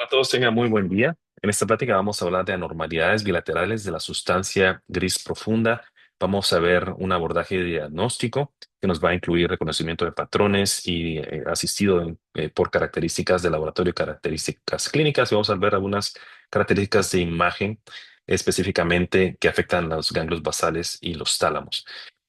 A todos tengan muy buen día. En esta plática vamos a hablar de anormalidades bilaterales de la sustancia gris profunda. Vamos a ver un abordaje diagnóstico que nos va a incluir reconocimiento de patrones y asistido por características de laboratorio y características clínicas. Y vamos a ver algunas características de imagen específicamente que afectan los ganglios basales y los tálamos.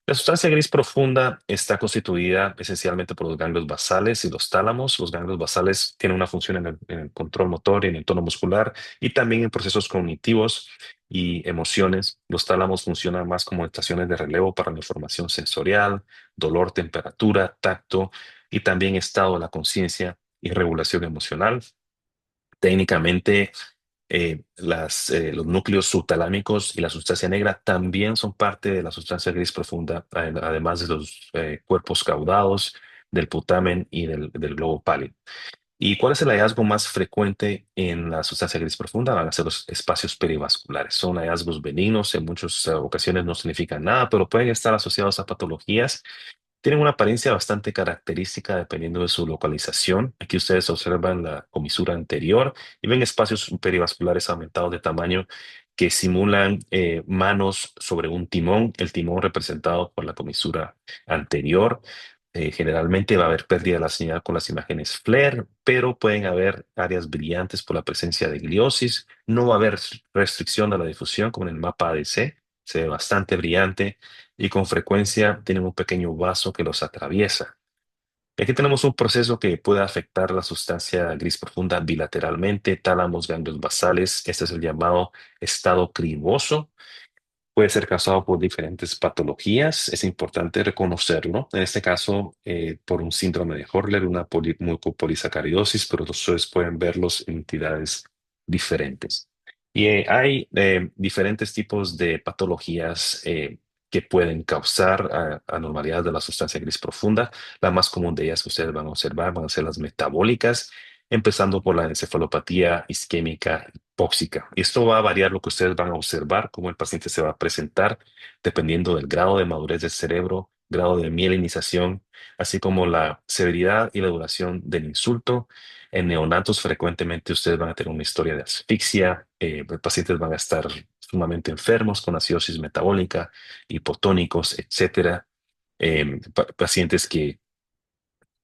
La sustancia gris profunda está constituida esencialmente por los ganglios basales y los tálamos. Los ganglios basales tienen una función en el control motor y en el tono muscular y también en procesos cognitivos y emociones. Los tálamos funcionan más como estaciones de relevo para la información sensorial, dolor, temperatura, tacto y también estado de la conciencia y regulación emocional. Técnicamente, los núcleos subtalámicos y la sustancia negra también son parte de la sustancia gris profunda, además de los cuerpos caudados, del putamen y del globo pálido. ¿Y cuál es el hallazgo más frecuente en la sustancia gris profunda? Van a ser los espacios perivasculares. Son hallazgos benignos, en muchas ocasiones no significan nada, pero pueden estar asociados a patologías. Tienen una apariencia bastante característica dependiendo de su localización. Aquí ustedes observan la comisura anterior y ven espacios perivasculares aumentados de tamaño que simulan manos sobre un timón, el timón representado por la comisura anterior. Generalmente va a haber pérdida de la señal con las imágenes FLAIR, pero pueden haber áreas brillantes por la presencia de gliosis. No va a haber restricción de la difusión como en el mapa ADC. Se ve bastante brillante y con frecuencia tienen un pequeño vaso que los atraviesa. Y aquí tenemos un proceso que puede afectar la sustancia gris profunda bilateralmente, tálamos, ganglios basales. Este es el llamado estado criboso. Puede ser causado por diferentes patologías. Es importante reconocerlo. En este caso, por un síndrome de Horler, una mucopolisacaridosis, pero ustedes pueden verlos en entidades diferentes. Y hay diferentes tipos de patologías que pueden causar anormalidades de la sustancia gris profunda. La más común de ellas que ustedes van a observar van a ser las metabólicas, empezando por la encefalopatía isquémica hipóxica. Y esto va a variar lo que ustedes van a observar, cómo el paciente se va a presentar, dependiendo del grado de madurez del cerebro, grado de mielinización, así como la severidad y la duración del insulto. En neonatos frecuentemente ustedes van a tener una historia de asfixia, los pacientes van a estar sumamente enfermos con acidosis metabólica, hipotónicos, etcétera. Pacientes que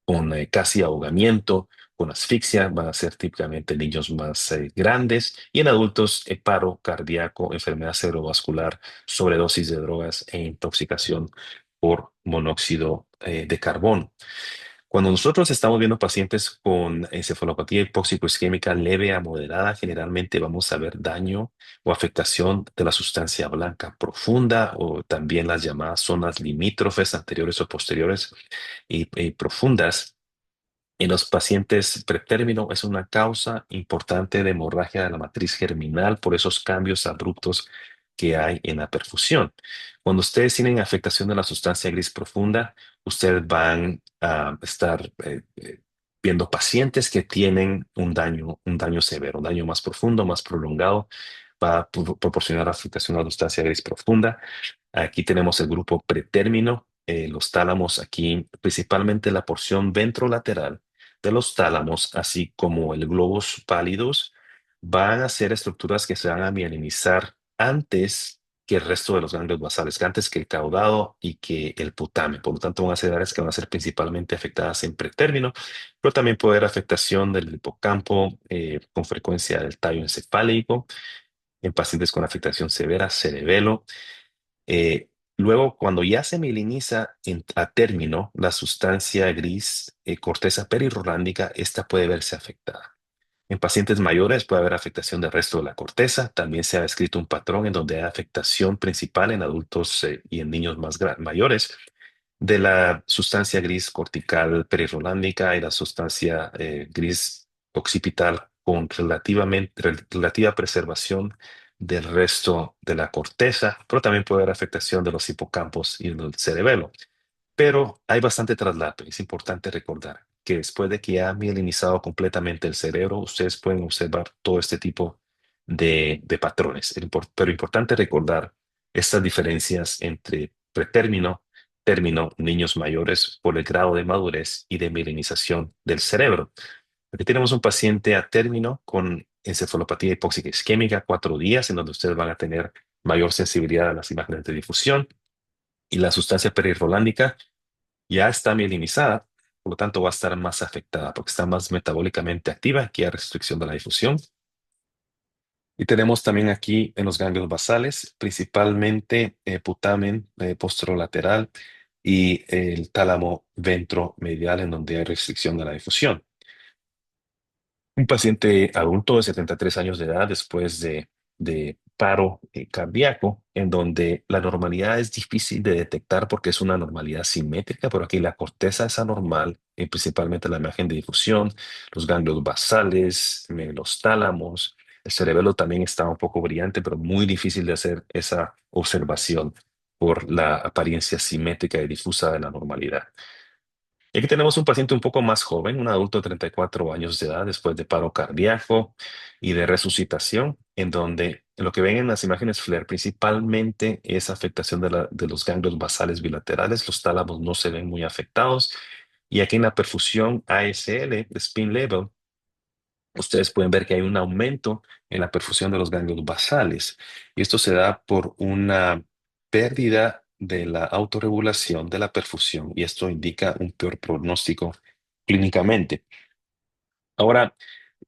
con casi ahogamiento, con asfixia, van a ser típicamente niños más grandes y en adultos paro cardíaco, enfermedad cerebrovascular, sobredosis de drogas e intoxicación por monóxido de carbono. Cuando nosotros estamos viendo pacientes con encefalopatía hipóxico-isquémica leve a moderada, generalmente vamos a ver daño o afectación de la sustancia blanca profunda o también las llamadas zonas limítrofes anteriores o posteriores y profundas. En los pacientes pretérmino es una causa importante de hemorragia de la matriz germinal por esos cambios abruptos que hay en la perfusión. Cuando ustedes tienen afectación de la sustancia gris profunda, ustedes van a estar viendo pacientes que tienen un daño severo, un daño más profundo, más prolongado, va a proporcionar afectación a la sustancia gris profunda. Aquí tenemos el grupo pretérmino, los tálamos aquí, principalmente la porción ventrolateral de los tálamos, así como el globos pálidos, van a ser estructuras que se van a mielinizar antes que el resto de los ganglios basales, que antes que el caudado y que el putamen. Por lo tanto, van a ser áreas que van a ser principalmente afectadas en pretérmino, pero también puede haber afectación del hipocampo, con frecuencia del tallo encefálico, en pacientes con afectación severa, cerebelo. Luego, cuando ya se mieliniza a término la sustancia gris, corteza perirrolándica, esta puede verse afectada. En pacientes mayores puede haber afectación del resto de la corteza. También se ha descrito un patrón en donde hay afectación principal en adultos y en niños mayores de la sustancia gris cortical perirrolándica y la sustancia gris occipital con relativa preservación del resto de la corteza, pero también puede haber afectación de los hipocampos y del cerebelo. Pero hay bastante traslape. Es importante recordar que después de que ya ha mielinizado completamente el cerebro, ustedes pueden observar todo este tipo de patrones. Pero importante recordar estas diferencias entre pretérmino, término, niños mayores por el grado de madurez y de mielinización del cerebro. Aquí tenemos un paciente a término con encefalopatía hipóxica isquémica, 4 días, en donde ustedes van a tener mayor sensibilidad a las imágenes de difusión y la sustancia perirrolándica ya está mielinizada, por lo tanto va a estar más afectada porque está más metabólicamente activa que a restricción de la difusión. Y tenemos también aquí en los ganglios basales, principalmente putamen posterolateral y el tálamo ventromedial, en donde hay restricción de la difusión. Un paciente adulto de 73 años de edad después de paro cardíaco, en donde la normalidad es difícil de detectar porque es una normalidad simétrica, pero aquí la corteza es anormal, principalmente la imagen de difusión, los ganglios basales, los tálamos, el cerebelo también está un poco brillante, pero muy difícil de hacer esa observación por la apariencia simétrica y difusa de la normalidad. Y aquí tenemos un paciente un poco más joven, un adulto de 34 años de edad después de paro cardíaco y de resucitación, en donde lo que ven en las imágenes FLAIR principalmente es afectación de los ganglios basales bilaterales, los tálamos no se ven muy afectados, y aquí en la perfusión ASL, spin level, ustedes pueden ver que hay un aumento en la perfusión de los ganglios basales. Y esto se da por una pérdida de la autorregulación de la perfusión y esto indica un peor pronóstico clínicamente. Ahora,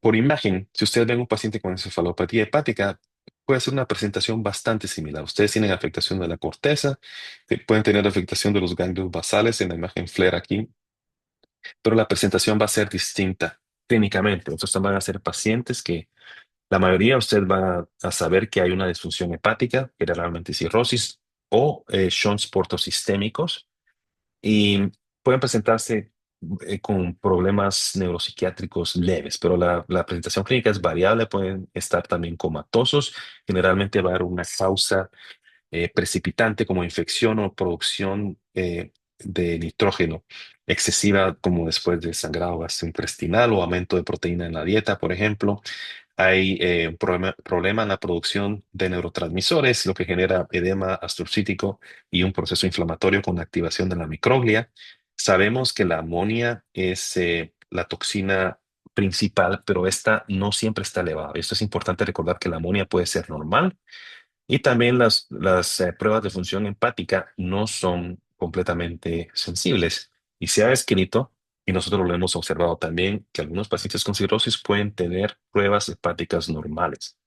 por imagen, si ustedes ven un paciente con encefalopatía hepática, puede ser una presentación bastante similar. Ustedes tienen afectación de la corteza, pueden tener afectación de los ganglios basales en la imagen FLAIR aquí, pero la presentación va a ser distinta clínicamente. Entonces van a ser pacientes que la mayoría de ustedes van a saber que hay una disfunción hepática, generalmente cirrosis o shunts portosistémicos, y pueden presentarse con problemas neuropsiquiátricos leves, pero la presentación clínica es variable, pueden estar también comatosos, generalmente va a haber una causa precipitante como infección o producción de nitrógeno excesiva, como después de sangrado gastrointestinal o aumento de proteína en la dieta, por ejemplo. Hay un problema en la producción de neurotransmisores, lo que genera edema astrocítico y un proceso inflamatorio con activación de la microglia. Sabemos que la amonia es la toxina principal, pero esta no siempre está elevada. Esto es importante recordar que la amonia puede ser normal y también las pruebas de función empática no son completamente sensibles. Y se ha escrito, y nosotros lo hemos observado también, que algunos pacientes con cirrosis pueden tener pruebas hepáticas normales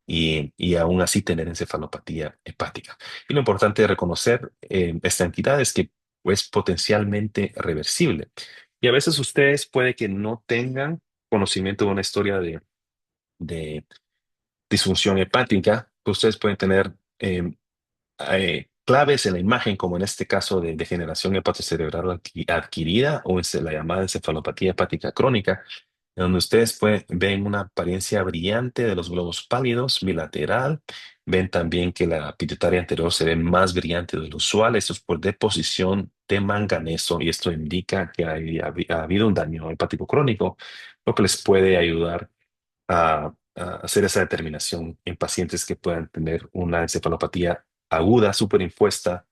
y aún así tener encefalopatía hepática. Y lo importante de reconocer esta entidad es que es potencialmente reversible. Y a veces ustedes puede que no tengan conocimiento de una historia de disfunción hepática, que ustedes pueden tener claves en la imagen, como en este caso de degeneración hepatocerebral adquirida o la llamada encefalopatía hepática crónica, en donde ustedes ven una apariencia brillante de los globos pálidos bilateral, ven también que la pituitaria anterior se ve más brillante de lo usual, esto es por deposición de manganeso y esto indica que ha habido un daño hepático crónico, lo que les puede ayudar a hacer esa determinación en pacientes que puedan tener una encefalopatía aguda superimpuesta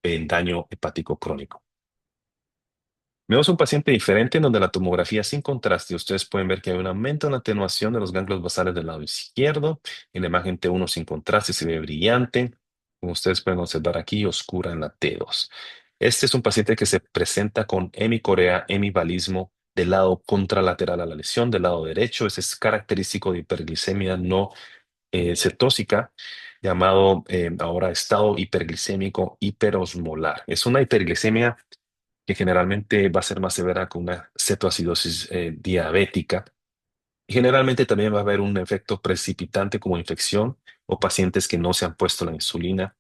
en daño hepático crónico. Vemos un paciente diferente en donde la tomografía sin contraste, ustedes pueden ver que hay un aumento en la atenuación de los ganglios basales del lado izquierdo. En la imagen T1 sin contraste se ve brillante, como ustedes pueden observar aquí, oscura en la T2. Este es un paciente que se presenta con hemicorea, hemivalismo del lado contralateral a la lesión, del lado derecho. Ese es característico de hiperglicemia no cetósica, llamado ahora estado hiperglicémico hiperosmolar. Es una hiperglicemia que generalmente va a ser más severa con una cetoacidosis diabética. Generalmente también va a haber un efecto precipitante como infección o pacientes que no se han puesto la insulina.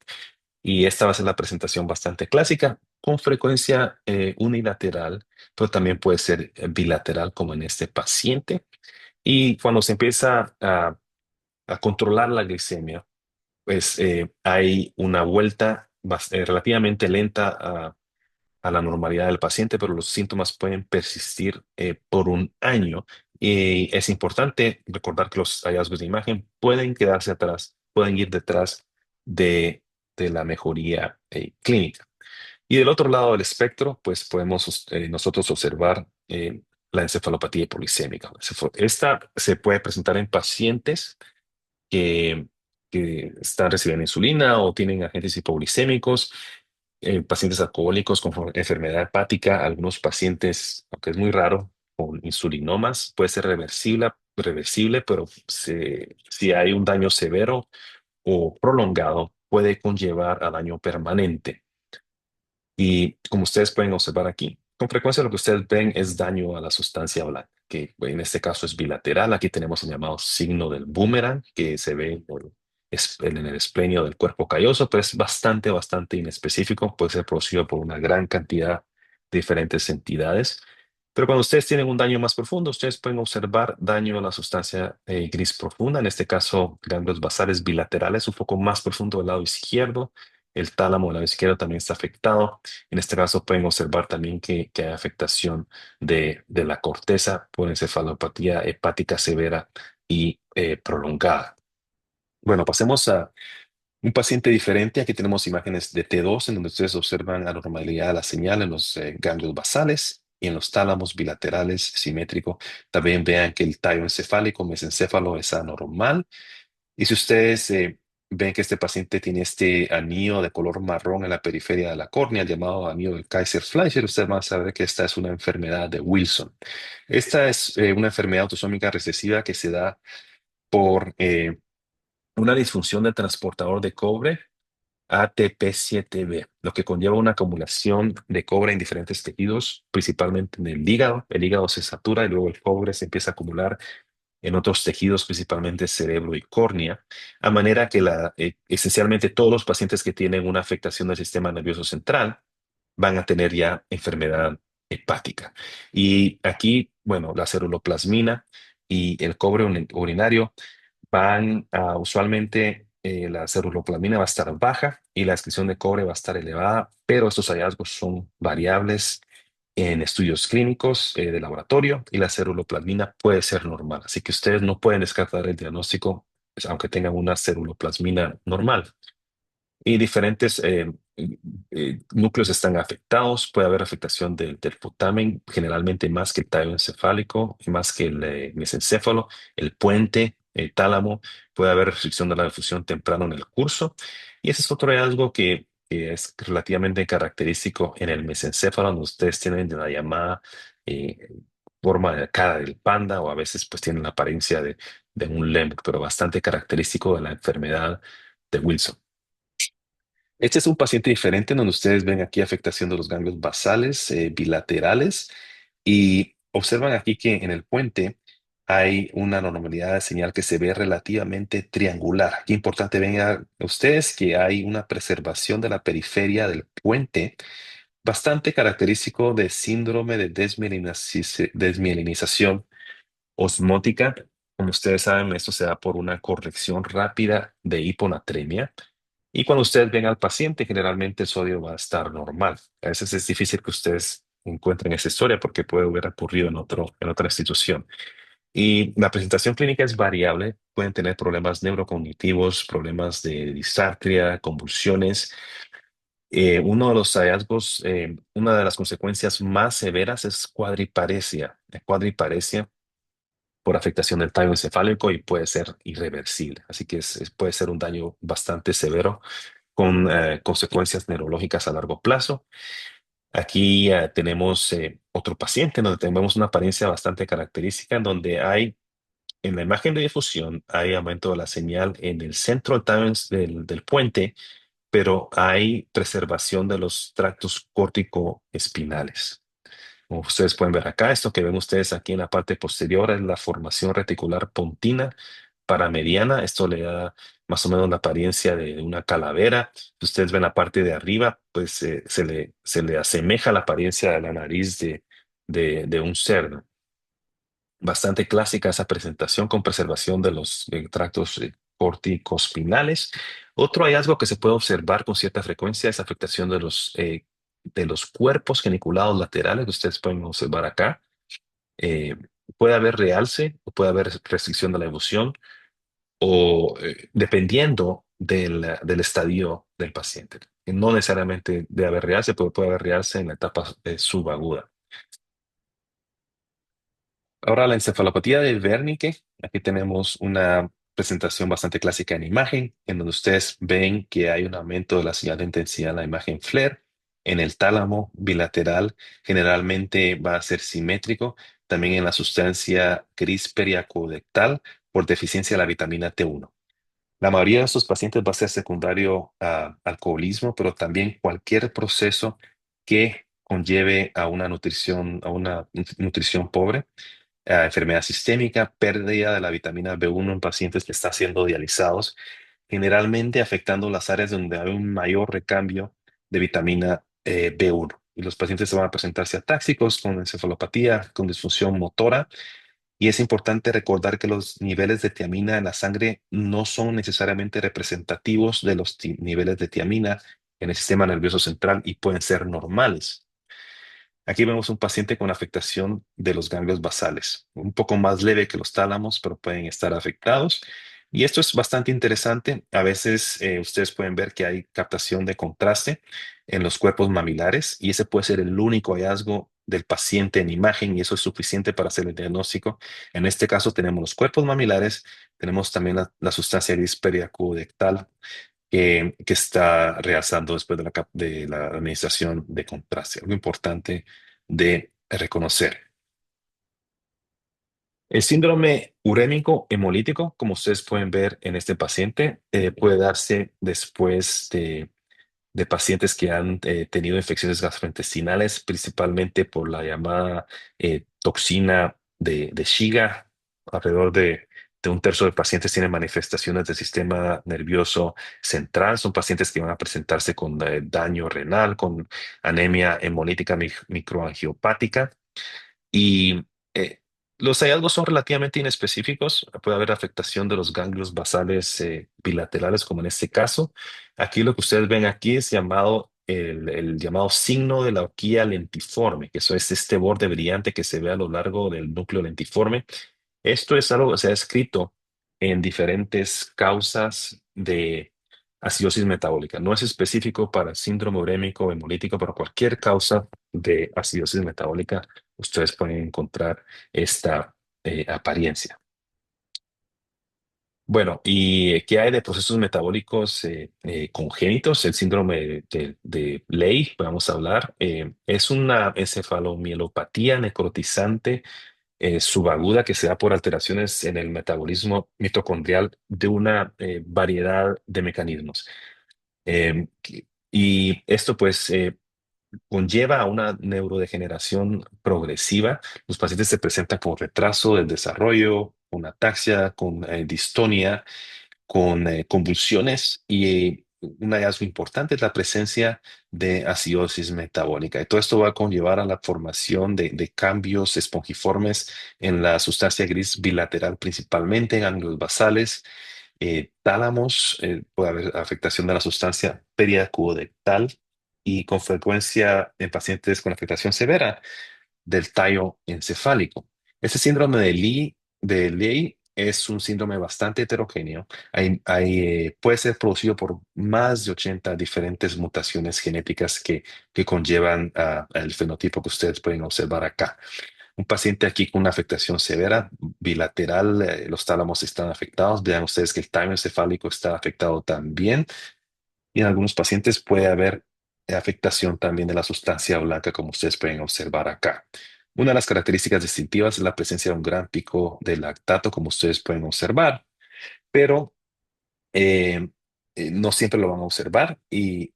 Y esta va a ser la presentación bastante clásica, con frecuencia unilateral, pero también puede ser bilateral como en este paciente. Y cuando se empieza a controlar la glicemia, pues hay una vuelta relativamente lenta a la normalidad del paciente, pero los síntomas pueden persistir por un año. Y es importante recordar que los hallazgos de imagen pueden quedarse atrás, pueden ir detrás de, de la mejoría clínica. Y del otro lado del espectro, pues podemos nosotros observar la encefalopatía polisémica. Esta se puede presentar en pacientes que, que están recibiendo insulina o tienen agentes hipoglicémicos, pacientes alcohólicos con enfermedad hepática, algunos pacientes, aunque es muy raro, con insulinomas, puede ser reversible, pero si hay un daño severo o prolongado, puede conllevar a daño permanente. Y como ustedes pueden observar aquí, con frecuencia lo que ustedes ven es daño a la sustancia blanca, que en este caso es bilateral. Aquí tenemos el llamado signo del boomerang, que se ve en el esplenio del cuerpo calloso, pero es bastante inespecífico. Puede ser producido por una gran cantidad de diferentes entidades. Pero cuando ustedes tienen un daño más profundo, ustedes pueden observar daño a la sustancia gris profunda, en este caso ganglios basales bilaterales, un poco más profundo del lado izquierdo. El tálamo del lado izquierdo también está afectado. En este caso pueden observar también que hay afectación de la corteza por encefalopatía hepática severa y prolongada. Bueno, pasemos a un paciente diferente. Aquí tenemos imágenes de T2 en donde ustedes observan anormalidad de la señal en los ganglios basales y en los tálamos bilaterales simétrico. También vean que el tallo encefálico, mesencéfalo, es anormal. Y si ustedes ven que este paciente tiene este anillo de color marrón en la periferia de la córnea, llamado anillo del Kaiser-Fleischer, ustedes van a saber que esta es una enfermedad de Wilson. Esta es una enfermedad autosómica recesiva que se da por una disfunción del transportador de cobre ATP7B, lo que conlleva una acumulación de cobre en diferentes tejidos, principalmente en el hígado. El hígado se satura y luego el cobre se empieza a acumular en otros tejidos, principalmente cerebro y córnea, a manera que esencialmente todos los pacientes que tienen una afectación del sistema nervioso central van a tener ya enfermedad hepática. Y aquí, bueno, la ceruloplasmina y el cobre urinario van a usualmente la ceruloplasmina va a estar baja y la excreción de cobre va a estar elevada, pero estos hallazgos son variables en estudios clínicos de laboratorio y la ceruloplasmina puede ser normal. Así que ustedes no pueden descartar el diagnóstico, pues, aunque tengan una ceruloplasmina normal. Y diferentes núcleos están afectados. Puede haber afectación del putamen, generalmente más que el tallo encefálico, y más que el mesencéfalo, el puente, el tálamo. Puede haber restricción de la difusión temprano en el curso. Y ese es otro hallazgo que es relativamente característico en el mesencéfalo, donde ustedes tienen la llamada eh, forma de cara del panda, o a veces pues tienen la apariencia de un lemur, pero bastante característico de la enfermedad de Wilson. Este es un paciente diferente en donde ustedes ven aquí afectación de los ganglios basales bilaterales y observan aquí que en el puente hay una anormalidad de señal que se ve relativamente triangular. Aquí importante ven ustedes que hay una preservación de la periferia del puente, bastante característico de síndrome de desmielinización osmótica. Como ustedes saben, esto se da por una corrección rápida de hiponatremia. Y cuando ustedes ven al paciente, generalmente el sodio va a estar normal. A veces es difícil que ustedes encuentren esa historia porque puede haber ocurrido en otra institución. Y la presentación clínica es variable. Pueden tener problemas neurocognitivos, problemas de disartria, convulsiones. Uno de los hallazgos, una de las consecuencias más severas es cuadriparesia. La cuadriparesia por afectación del tallo encefálico y puede ser irreversible. Así que puede ser un daño bastante severo con consecuencias neurológicas a largo plazo. Aquí tenemos otro paciente en donde tenemos una apariencia bastante característica, en donde hay, en la imagen de difusión, hay aumento de la señal en el centro del tallo del puente, pero hay preservación de los tractos córtico-espinales. Como ustedes pueden ver acá, esto que ven ustedes aquí en la parte posterior es la formación reticular pontina paramediana. Esto le da más o menos la apariencia de una calavera. Si ustedes ven la parte de arriba, pues se le asemeja la apariencia de la nariz de un cerdo. Bastante clásica esa presentación con preservación de los tractos corticospinales. Otro hallazgo que se puede observar con cierta frecuencia es afectación de los cuerpos geniculados laterales que ustedes pueden observar acá. Eh, Puede haber realce o puede haber restricción de la evolución o dependiendo del estadio del paciente. No necesariamente debe haber realce, pero puede haber realce en la etapa subaguda. Ahora, la encefalopatía de Wernicke. Aquí tenemos una presentación bastante clásica en imagen, en donde ustedes ven que hay un aumento de la señal de intensidad en la imagen FLAIR en el tálamo bilateral. Generalmente va a ser simétrico, también en la sustancia gris periacuodental por deficiencia de la vitamina T1. La mayoría de estos pacientes va a ser secundario a alcoholismo, pero también cualquier proceso que conlleve a una nutrición pobre, enfermedad sistémica, pérdida de la vitamina B1 en pacientes que están siendo dializados, generalmente afectando las áreas donde hay un mayor recambio de vitamina B1. Y los pacientes se van a presentarse atáxicos con encefalopatía, con disfunción motora. Y es importante recordar que los niveles de tiamina en la sangre no son necesariamente representativos de los niveles de tiamina en el sistema nervioso central y pueden ser normales. Aquí vemos un paciente con afectación de los ganglios basales, un poco más leve que los tálamos, pero pueden estar afectados. Y esto es bastante interesante. A veces ustedes pueden ver que hay captación de contraste en los cuerpos mamilares y ese puede ser el único hallazgo del paciente en imagen y eso es suficiente para hacer el diagnóstico. En este caso tenemos los cuerpos mamilares, tenemos también la sustancia gris periacuodental que está realzando después de la administración de contraste. Algo importante de reconocer. El síndrome urémico hemolítico, como ustedes pueden ver en este paciente, puede darse después de pacientes que han tenido infecciones gastrointestinales, principalmente por la llamada toxina de Shiga. Alrededor de un tercio de pacientes tienen manifestaciones del sistema nervioso central. Son pacientes que van a presentarse con daño renal, con anemia hemolítica microangiopática. Y eh, los hallazgos son relativamente inespecíficos. Puede haber afectación de los ganglios basales bilaterales, como en este caso. Aquí lo que ustedes ven aquí es llamado el llamado signo de la horquilla lentiforme, que eso es este borde brillante que se ve a lo largo del núcleo lentiforme. Esto es algo que se ha escrito en diferentes causas de acidosis metabólica. No es específico para síndrome urémico o hemolítico, pero cualquier causa de acidosis metabólica, ustedes pueden encontrar esta apariencia. Bueno, ¿y qué hay de procesos metabólicos congénitos? El síndrome de Leigh, vamos a hablar, es una encefalomielopatía necrotizante subaguda que se da por alteraciones en el metabolismo mitocondrial de una variedad de mecanismos. Y esto pues conlleva a una neurodegeneración progresiva. Los pacientes se presentan con retraso del desarrollo, con ataxia, con distonia, con convulsiones y un hallazgo importante es la presencia de acidosis metabólica. Y todo esto va a conllevar a la formación de cambios espongiformes en la sustancia gris bilateral, principalmente en ganglios basales, tálamos, puede haber afectación de la sustancia periacuodental y con frecuencia en pacientes con afectación severa del tallo encefálico. Este síndrome de Leigh es un síndrome bastante heterogéneo. Puede ser producido por más de 80 diferentes mutaciones genéticas que conllevan al fenotipo que ustedes pueden observar acá. Un paciente aquí con una afectación severa, bilateral, los tálamos están afectados. Vean ustedes que el tallo encefálico está afectado también. Y en algunos pacientes puede haber afectación también de la sustancia blanca, como ustedes pueden observar acá. Una de las características distintivas es la presencia de un gran pico de lactato, como ustedes pueden observar, pero eh, no siempre lo van a observar y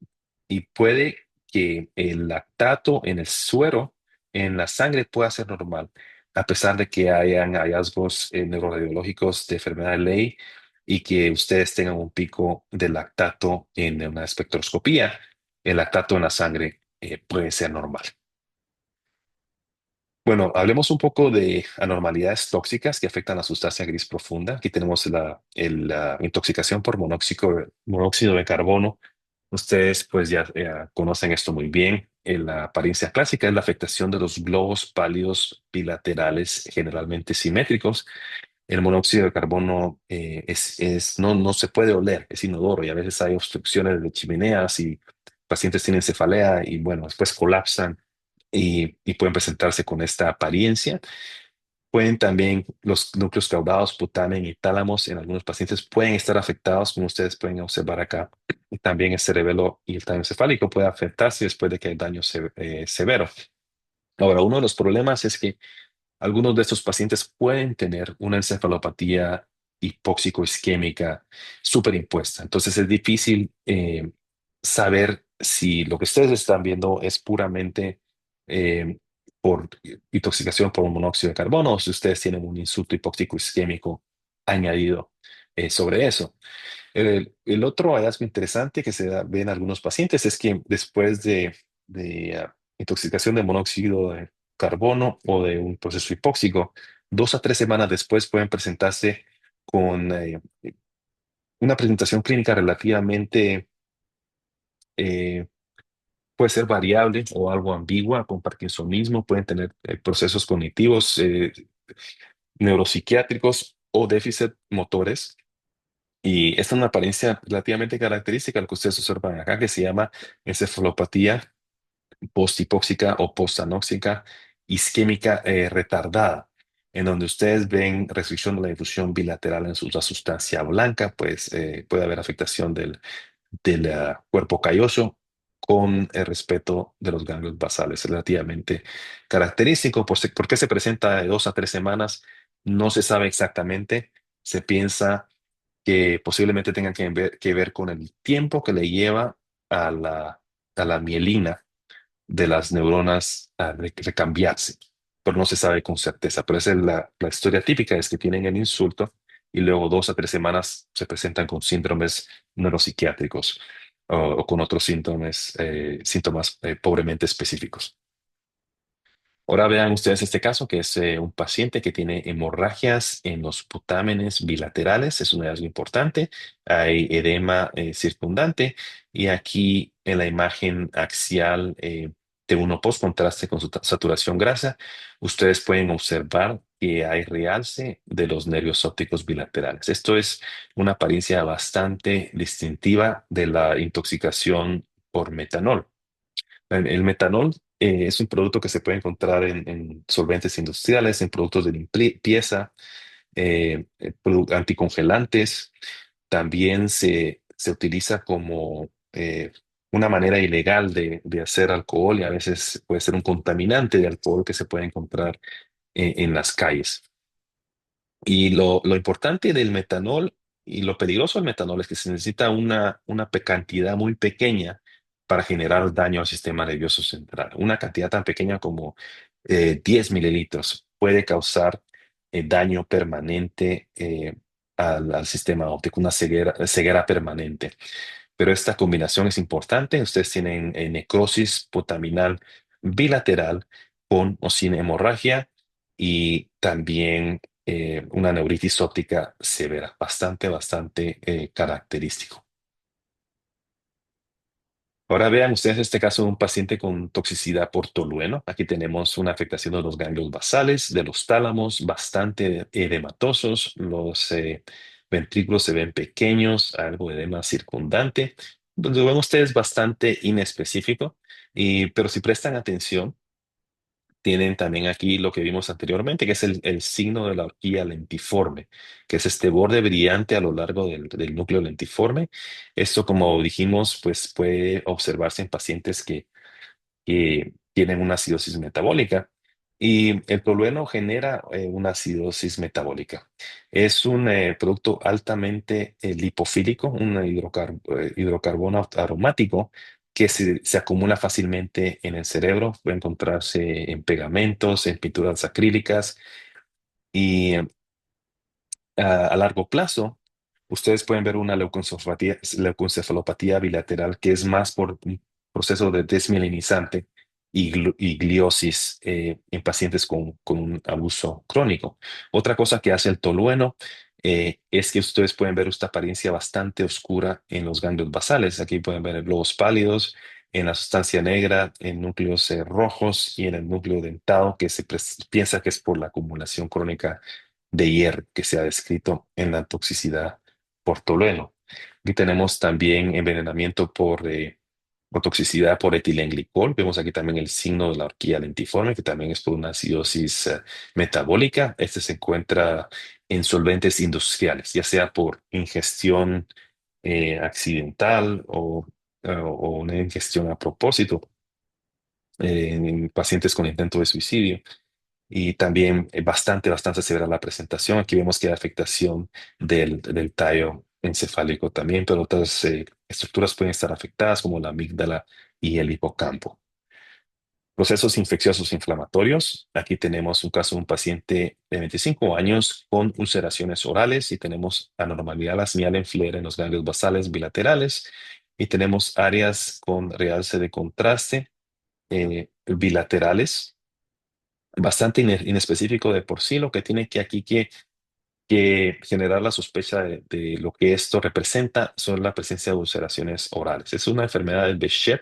puede que el lactato en el suero, en la sangre, pueda ser normal, a pesar de que hayan hallazgos neuroradiológicos de enfermedad de Leigh y que ustedes tengan un pico de lactato en una espectroscopía. El lactato en la sangre puede ser normal. Bueno, hablemos un poco de anormalidades tóxicas que afectan la sustancia gris profunda. Aquí tenemos la intoxicación por monóxido de carbono. Ustedes pues ya conocen esto muy bien. La apariencia clásica es la afectación de los globos pálidos bilaterales, generalmente simétricos. El monóxido de carbono no se puede oler, es inodoro y a veces hay obstrucciones de chimeneas y pacientes tienen cefalea y bueno, después colapsan y pueden presentarse con esta apariencia. Pueden también los núcleos caudados, putamen y tálamos en algunos pacientes pueden estar afectados, como ustedes pueden observar acá. Y también el cerebelo y el tallo encefálico puede afectarse después de que hay daño severo. Ahora, uno de los problemas es que algunos de estos pacientes pueden tener una encefalopatía hipóxico-isquémica superimpuesta. Entonces es difícil saber si lo que ustedes están viendo es puramente eh, por intoxicación por un monóxido de carbono o si ustedes tienen un insulto hipóxico-isquémico añadido sobre eso. El otro hallazgo interesante que ve en algunos pacientes es que después de intoxicación de monóxido de carbono o de un proceso hipóxico, 2 a 3 semanas después pueden presentarse con una presentación clínica relativamente, eh, puede ser variable o algo ambigua, con parkinsonismo, pueden tener procesos cognitivos, neuropsiquiátricos o déficit motores. Y esta es una apariencia relativamente característica, lo que ustedes observan acá, que se llama encefalopatía posthipóxica o postanóxica isquémica retardada, en donde ustedes ven restricción de la difusión bilateral en la sustancia blanca, pues puede haber afectación del cuerpo calloso con el respeto de los ganglios basales, relativamente característico. ¿Por qué se presenta de 2 a 3 semanas? No se sabe exactamente. Se piensa que posiblemente tengan que ver con el tiempo que le lleva a la mielina de las neuronas a recambiarse, pero no se sabe con certeza. Pero esa es la historia típica, es que tienen el insulto y luego 2 a 3 semanas se presentan con síndromes neuropsiquiátricos o con otros síntomas pobremente específicos. Ahora vean ustedes este caso, que es un paciente que tiene hemorragias en los putámenes bilaterales, es un hallazgo importante, hay edema circundante y aquí en la imagen axial T1 post contraste con su saturación grasa, ustedes pueden observar que hay realce de los nervios ópticos bilaterales. Esto es una apariencia bastante distintiva de la intoxicación por metanol. El metanol es un producto que se puede encontrar en solventes industriales, en productos de limpieza, anticongelantes. También se utiliza como una manera ilegal de hacer alcohol y a veces puede ser un contaminante de alcohol que se puede encontrar en las calles. Y lo importante del metanol y lo peligroso del metanol es que se necesita una cantidad muy pequeña para generar daño al sistema nervioso central. Una cantidad tan pequeña como 10 mililitros puede causar daño permanente al sistema óptico, una ceguera permanente. Pero esta combinación es importante. Ustedes tienen necrosis putaminal bilateral con o sin hemorragia y también una neuritis óptica severa, bastante característico. Ahora vean ustedes este caso de un paciente con toxicidad por tolueno. Aquí tenemos una afectación de los ganglios basales, de los tálamos, bastante edematosos. Los ventrículos se ven pequeños, algo de edema circundante. Lo ven ustedes bastante inespecífico, pero si prestan atención, tienen también aquí lo que vimos anteriormente, que es el signo de la horquilla lentiforme, que es este borde brillante a lo largo del núcleo lentiforme. Esto, como dijimos, pues puede observarse en pacientes que tienen una acidosis metabólica. Y el tolueno genera una acidosis metabólica. Es un producto altamente lipofílico, un hidrocarbono aromático que se acumula fácilmente en el cerebro. Puede encontrarse en pegamentos, en pinturas acrílicas y a largo plazo, ustedes pueden ver una leucoencefalopatía bilateral que es más por un proceso de desmielinizante y gliosis en pacientes con un abuso crónico. Otra cosa que hace el tolueno es que ustedes pueden ver esta apariencia bastante oscura en los ganglios basales. Aquí pueden ver globos pálidos, en la sustancia negra, en núcleos rojos y en el núcleo dentado, que piensa que es por la acumulación crónica de hierro que se ha descrito en la toxicidad por tolueno. Aquí tenemos también envenenamiento por o toxicidad por etilenglicol. Vemos aquí también el signo de la horquilla lentiforme, que también es por una acidosis metabólica. Este se encuentra en solventes industriales, ya sea por ingestión accidental o una ingestión a propósito en pacientes con intento de suicidio. Y también bastante severa la presentación. Aquí vemos que hay afectación del tallo encefálico también, pero otras estructuras pueden estar afectadas como la amígdala y el hipocampo. Procesos infecciosos inflamatorios. Aquí tenemos un caso de un paciente de 25 años con ulceraciones orales y tenemos anormalidad lasmial en Fleer en los ganglios basales bilaterales y tenemos áreas con realce de contraste bilaterales bastante inespecífico de por sí, lo que tiene que aquí que generar la sospecha de lo que esto representa son la presencia de ulceraciones orales. Es una enfermedad del Behçet,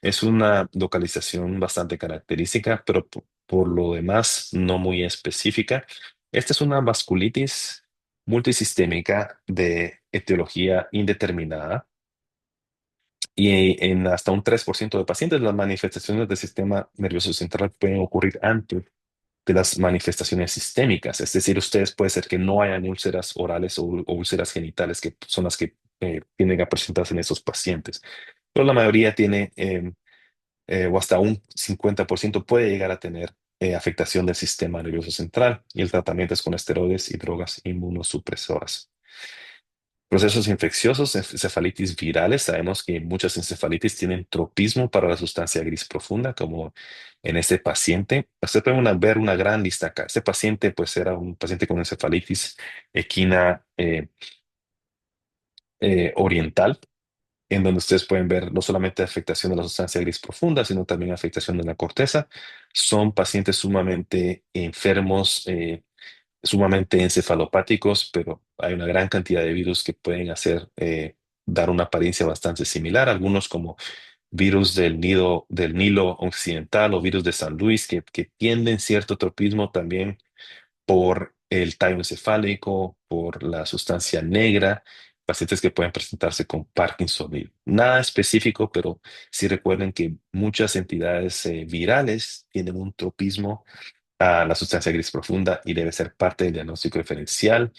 es una localización bastante característica, pero por lo demás no muy específica. Esta es una vasculitis multisistémica de etiología indeterminada y en hasta un 3% de pacientes las manifestaciones del sistema nervioso central pueden ocurrir antes de las manifestaciones sistémicas. Es decir, ustedes puede ser que no hayan úlceras orales o úlceras genitales, que son las que tienden a presentarse en esos pacientes. Pero la mayoría tiene, o hasta un 50% puede llegar a tener afectación del sistema nervioso central y el tratamiento es con esteroides y drogas inmunosupresoras. Procesos infecciosos, encefalitis virales. Sabemos que muchas encefalitis tienen tropismo para la sustancia gris profunda, como en este paciente. Usted puede ver una gran lista acá. Este paciente, pues, era un paciente con encefalitis equina oriental, en donde ustedes pueden ver no solamente afectación de la sustancia gris profunda, sino también afectación de la corteza. Son pacientes sumamente enfermos, sumamente encefalopáticos, pero hay una gran cantidad de virus que pueden dar una apariencia bastante similar. Algunos como virus del Nilo Occidental o virus de San Luis, que tienden cierto tropismo también por el tallo encefálico, por la sustancia negra, pacientes que pueden presentarse con Parkinson. Nada específico, pero sí recuerden que muchas entidades virales tienen un tropismo a la sustancia gris profunda y debe ser parte del diagnóstico diferencial.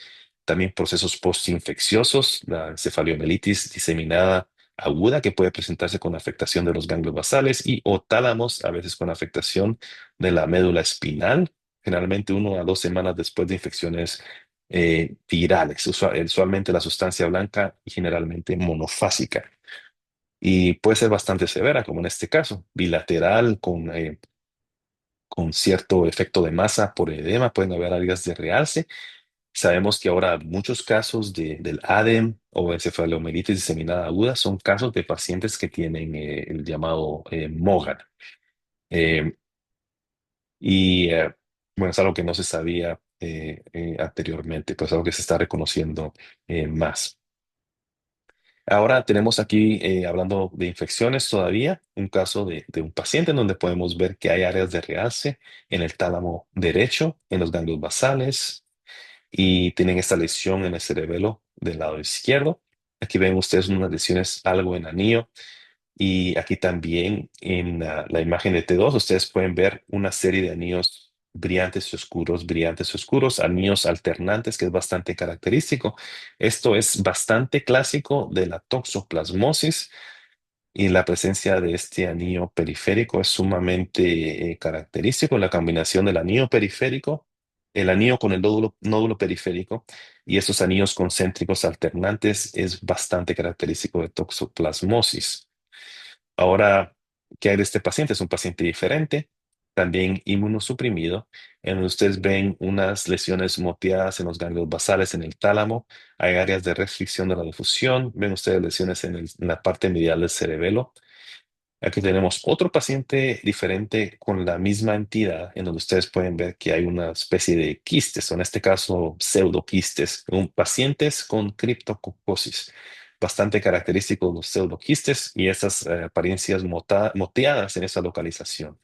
También procesos postinfecciosos, la encefaliomelitis diseminada aguda que puede presentarse con afectación de los ganglios basales y o tálamos, a veces con afectación de la médula espinal, generalmente 1 a 2 semanas después de infecciones virales, usualmente la sustancia blanca y generalmente monofásica. Y puede ser bastante severa, como en este caso, bilateral, con cierto efecto de masa por edema, pueden haber áreas de realce. Sabemos que ahora muchos casos del ADEM o encefalomelitis diseminada aguda son casos de pacientes que tienen el llamado MOGAN. Eh, y bueno, es algo que no se sabía anteriormente, pues algo que se está reconociendo más. Ahora tenemos aquí, hablando de infecciones todavía, un caso de un paciente en donde podemos ver que hay áreas de realce en el tálamo derecho, en los ganglios basales, y tienen esta lesión en el cerebelo del lado izquierdo. Aquí ven ustedes unas lesiones algo en anillo y aquí también en la imagen de T2 ustedes pueden ver una serie de anillos brillantes y oscuros, anillos alternantes que es bastante característico. Esto es bastante clásico de la toxoplasmosis y la presencia de este anillo periférico es sumamente característico. La combinación del anillo periférico, el anillo con el nódulo periférico y esos anillos concéntricos alternantes es bastante característico de toxoplasmosis. Ahora, ¿qué hay de este paciente? Es un paciente diferente, también inmunosuprimido, en donde ustedes ven unas lesiones moteadas en los ganglios basales, en el tálamo, hay áreas de restricción de la difusión, ven ustedes lesiones en la parte medial del cerebelo. Aquí tenemos otro paciente diferente con la misma entidad, en donde ustedes pueden ver que hay una especie de quistes, o en este caso pseudoquistes, pacientes con criptococosis. Bastante característico los pseudoquistes y esas apariencias moteadas en esa localización.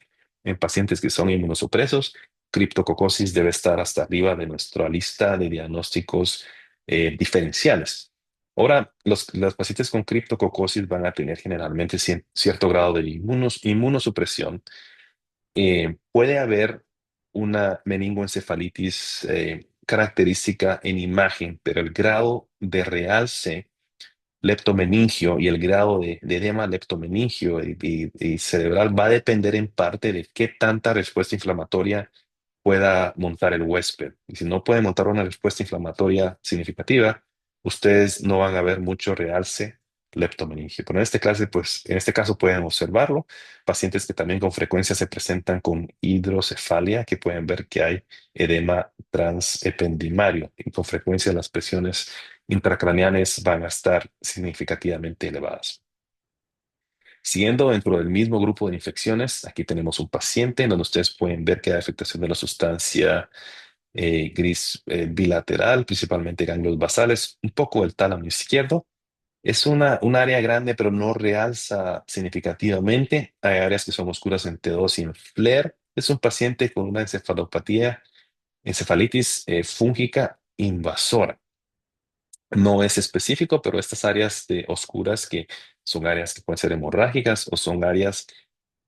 En pacientes que son inmunosupresos, criptococosis debe estar hasta arriba de nuestra lista de diagnósticos diferenciales. Ahora, los pacientes con criptococosis van a tener generalmente cierto grado de inmunosupresión. Puede haber una meningoencefalitis característica en imagen, pero el grado de realce leptomeningio y el grado de edema leptomeningio y cerebral va a depender en parte de qué tanta respuesta inflamatoria pueda montar el huésped. Y si no puede montar una respuesta inflamatoria significativa, ustedes no van a ver mucho realce leptomeningio. Pero en este caso pueden observarlo. Pacientes que también con frecuencia se presentan con hidrocefalia, que pueden ver que hay edema transependimario y con frecuencia las presiones intracraneales van a estar significativamente elevadas. Siguiendo dentro del mismo grupo de infecciones, aquí tenemos un paciente en donde ustedes pueden ver que hay afectación de la sustancia gris bilateral, principalmente ganglios basales, un poco del tálamo izquierdo. Es un área grande, pero no realza significativamente. Hay áreas que son oscuras en T2 y en FLAIR. Es un paciente con una encefalopatía, encefalitis fúngica invasora. No es específico, pero estas áreas oscuras que son áreas que pueden ser hemorrágicas o son áreas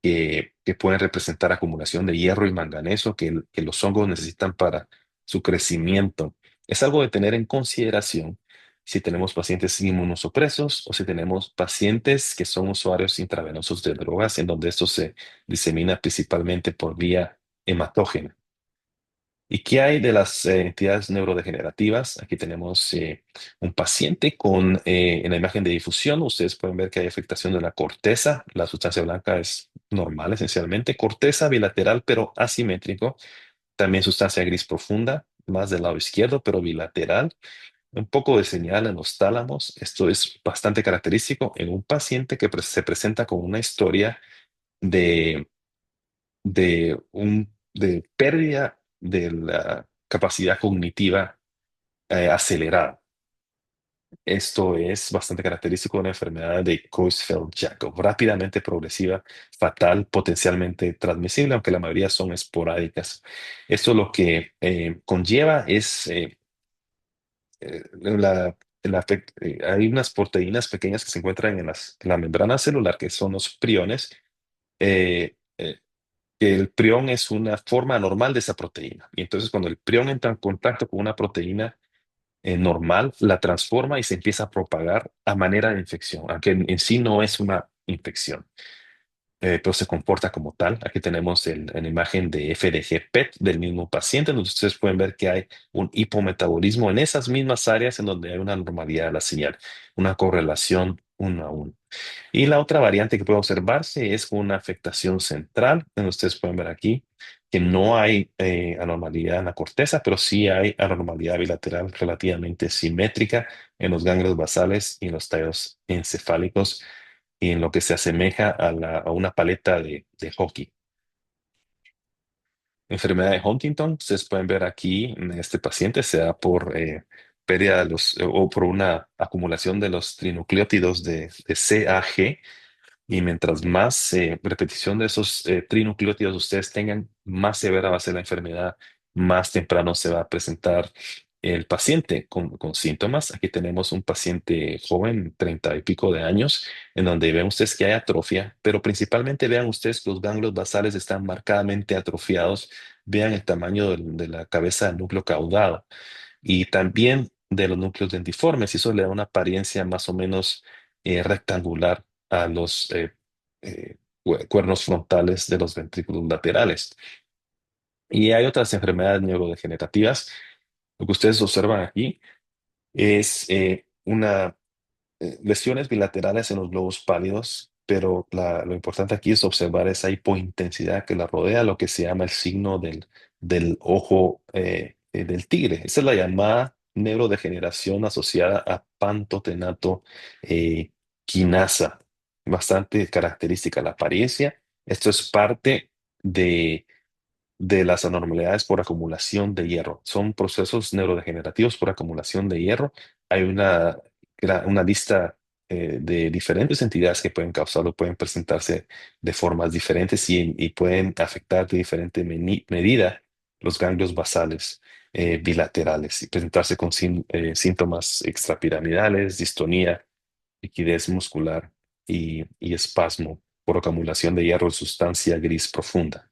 que pueden representar acumulación de hierro y manganeso que los hongos necesitan para su crecimiento. Es algo de tener en consideración si tenemos pacientes inmunosupresos o si tenemos pacientes que son usuarios intravenosos de drogas, en donde esto se disemina principalmente por vía hematógena. ¿Y qué hay de las entidades neurodegenerativas? Aquí tenemos un paciente en la imagen de difusión. Ustedes pueden ver que hay afectación de la corteza. La sustancia blanca es normal, esencialmente. Corteza bilateral, pero asimétrico. También sustancia gris profunda, más del lado izquierdo, pero bilateral. Un poco de señal en los tálamos. Esto es bastante característico en un paciente que se presenta con una historia de de pérdida de la capacidad cognitiva acelerada. Esto es bastante característico de una enfermedad de Creutzfeldt-Jakob, rápidamente progresiva, fatal, potencialmente transmisible, aunque la mayoría son esporádicas. Esto lo que conlleva es hay unas proteínas pequeñas que se encuentran en la membrana celular, que son los priones, eh, eh, que el prión es una forma normal de esa proteína. Y entonces cuando el prión entra en contacto con una proteína normal, la transforma y se empieza a propagar a manera de infección, aunque en sí no es una infección, pero se comporta como tal. Aquí tenemos en la imagen de FDG PET del mismo paciente, donde ustedes pueden ver que hay un hipometabolismo en esas mismas áreas en donde hay una normalidad de la señal, una correlación uno a uno. Y la otra variante que puede observarse es una afectación central, donde ustedes pueden ver aquí que no hay anormalidad en la corteza, pero sí hay anormalidad bilateral relativamente simétrica en los ganglios basales y en los tallos encefálicos y en lo que se asemeja a una paleta de hockey. Enfermedad de Huntington, ustedes pueden ver aquí en este paciente, sea por pérdida de o por una acumulación de los trinucleótidos de CAG. Y mientras más repetición de esos trinucleótidos ustedes tengan, más severa va a ser la enfermedad, más temprano se va a presentar el paciente con síntomas. Aquí tenemos un paciente joven, 30 y pico de años, en donde ven ustedes que hay atrofia, pero principalmente vean ustedes que los ganglios basales están marcadamente atrofiados. Vean el tamaño de la cabeza del núcleo caudado y también de los núcleos dentiformes, y eso le da una apariencia más o menos rectangular a los cuernos frontales de los ventrículos laterales. Y hay otras enfermedades neurodegenerativas. Lo que ustedes observan aquí es lesiones bilaterales en los globos pálidos, pero lo importante aquí es observar esa hipointensidad que la rodea, lo que se llama el signo del ojo del tigre. Esa es la llamada neurodegeneración asociada a pantotenato quinasa, bastante característica la apariencia. Esto es parte de las anormalidades por acumulación de hierro. Son procesos neurodegenerativos por acumulación de hierro. Hay una lista de diferentes entidades que pueden causarlo, pueden presentarse de formas diferentes y pueden afectar de diferente medida los ganglios basales. bilaterales y presentarse con síntomas extrapiramidales, distonía, rigidez muscular y espasmo por acumulación de hierro en sustancia gris profunda.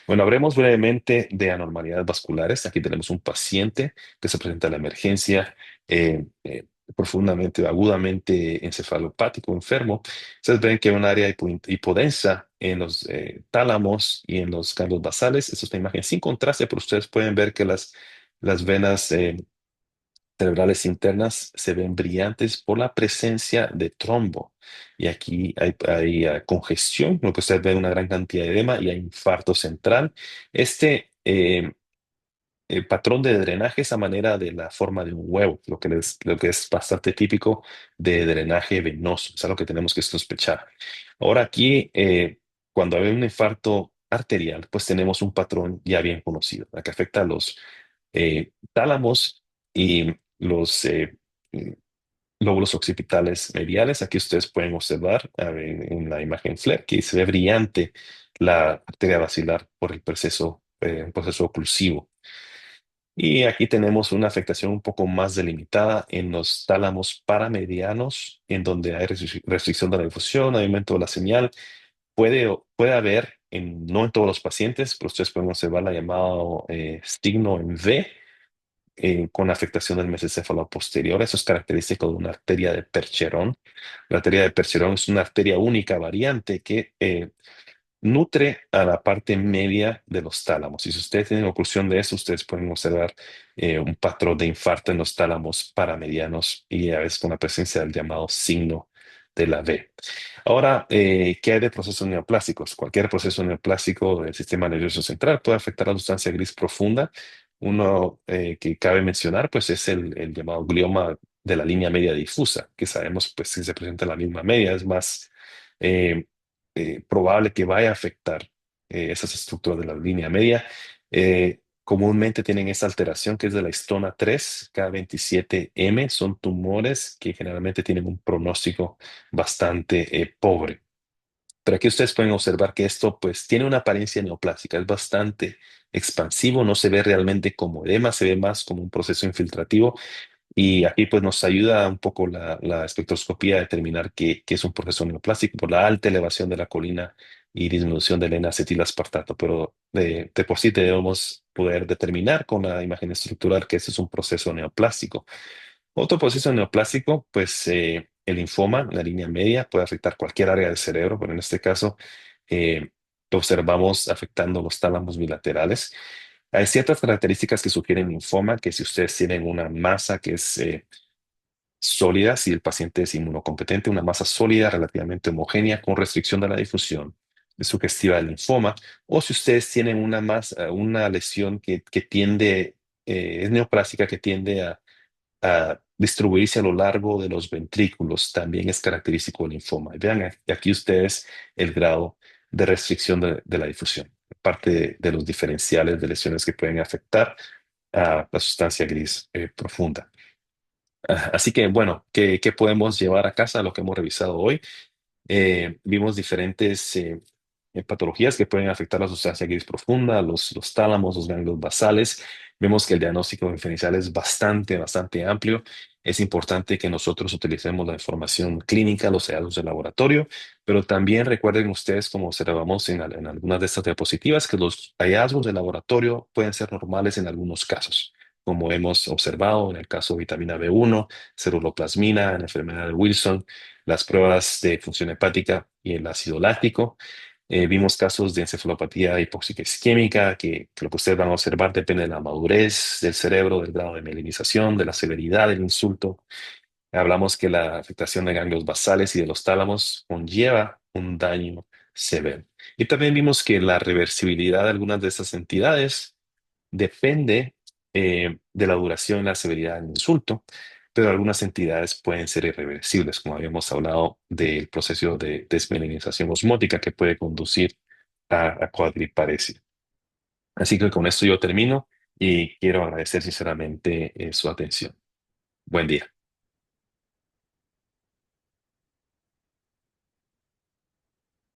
Bueno, hablemos brevemente de anormalidades vasculares. Aquí tenemos un paciente que se presenta a la emergencia profundamente, agudamente encefalopático, enfermo. Ustedes ven que hay un área hipodensa en los tálamos y en los ganglios basales. Esta es una imagen sin contraste, pero ustedes pueden ver que las venas cerebrales internas se ven brillantes por la presencia de trombo. Y aquí hay congestión, lo que ustedes ven una gran cantidad de edema y hay infarto central. Este patrón de drenaje es a manera de la forma de un huevo, lo que es bastante típico de drenaje venoso. Es algo que tenemos que sospechar. Ahora aquí, cuando hay un infarto arterial, pues tenemos un patrón ya bien conocido, que afecta a los tálamos y los lóbulos occipitales mediales. Aquí ustedes pueden observar en la imagen FLAIR que se ve brillante la arteria basilar por el proceso oclusivo. Y aquí tenemos una afectación un poco más delimitada en los tálamos paramedianos, en donde hay restricción de la difusión, hay aumento de la señal. Puede haber, no en todos los pacientes, pero ustedes pueden observar la llamada signo en V, con afectación del mesencéfalo posterior. Eso es característico de una arteria de Percherón. La arteria de Percherón es una arteria única variante que nutre a la parte media de los tálamos. Y si ustedes tienen oclusión de eso, ustedes pueden observar un patrón de infarto en los tálamos paramedianos y a veces con la presencia del llamado signo de la V. Ahora, ¿qué hay de procesos neoplásicos? Cualquier proceso neoplásico del sistema nervioso central puede afectar a la sustancia gris profunda. Uno que cabe mencionar, pues, es el llamado glioma de la línea media difusa, que sabemos, pues, que se presenta en la misma media. Es más eh, probable que vaya a afectar esas estructuras de la línea media. Comúnmente tienen esa alteración que es de la histona 3, K27M. Son tumores que generalmente tienen un pronóstico bastante pobre. Pero aquí ustedes pueden observar que esto pues tiene una apariencia neoplásica, es bastante expansivo, no se ve realmente como edema, se ve más como un proceso infiltrativo y aquí pues nos ayuda un poco la espectroscopía a determinar qué es un proceso neoplásico por la alta elevación de la colina y disminución del N-acetilaspartato, pero de por sí debemos poder determinar con la imagen estructural que ese es un proceso neoplásico. Otro proceso neoplásico, pues el linfoma, la línea media, puede afectar cualquier área del cerebro, pero en este caso eh, lo observamos afectando los tálamos bilaterales. Hay ciertas características que sugieren linfoma, que si ustedes tienen una masa que es sólida, si el paciente es inmunocompetente, una masa sólida relativamente homogénea con restricción de la difusión, es sugestiva del linfoma, o si ustedes tienen una lesión que tiende, es neoplásica, que tiende a distribuirse a lo largo de los ventrículos, también es característico del linfoma. Y vean aquí ustedes el grado de restricción de la difusión, parte de los diferenciales de lesiones que pueden afectar a la sustancia gris profunda. Así que, bueno, ¿qué podemos llevar a casa lo que hemos revisado hoy? Vimos diferentes patologías que pueden afectar la sustancia gris profunda, los tálamos, los ganglios basales. Vemos que el diagnóstico diferencial es bastante amplio. Es importante que nosotros utilicemos la información clínica, los hallazgos de laboratorio, pero también recuerden ustedes, como observamos en algunas de estas diapositivas, que los hallazgos de laboratorio pueden ser normales en algunos casos, como hemos observado en el caso de vitamina B1, ceruloplasmina, en la enfermedad de Wilson, las pruebas de función hepática y el ácido láctico. Vimos casos de encefalopatía hipóxica isquémica, que lo que ustedes van a observar depende de la madurez del cerebro, del grado de mielinización, de la severidad del insulto. Hablamos que la afectación de ganglios basales y de los tálamos conlleva un daño severo. Y también vimos que la reversibilidad de algunas de estas entidades depende de la duración y la severidad del insulto, pero algunas entidades pueden ser irreversibles, como habíamos hablado del proceso de desmelinización osmótica que puede conducir a cuadriparesia. Así que con esto yo termino y quiero agradecer sinceramente su atención. Buen día.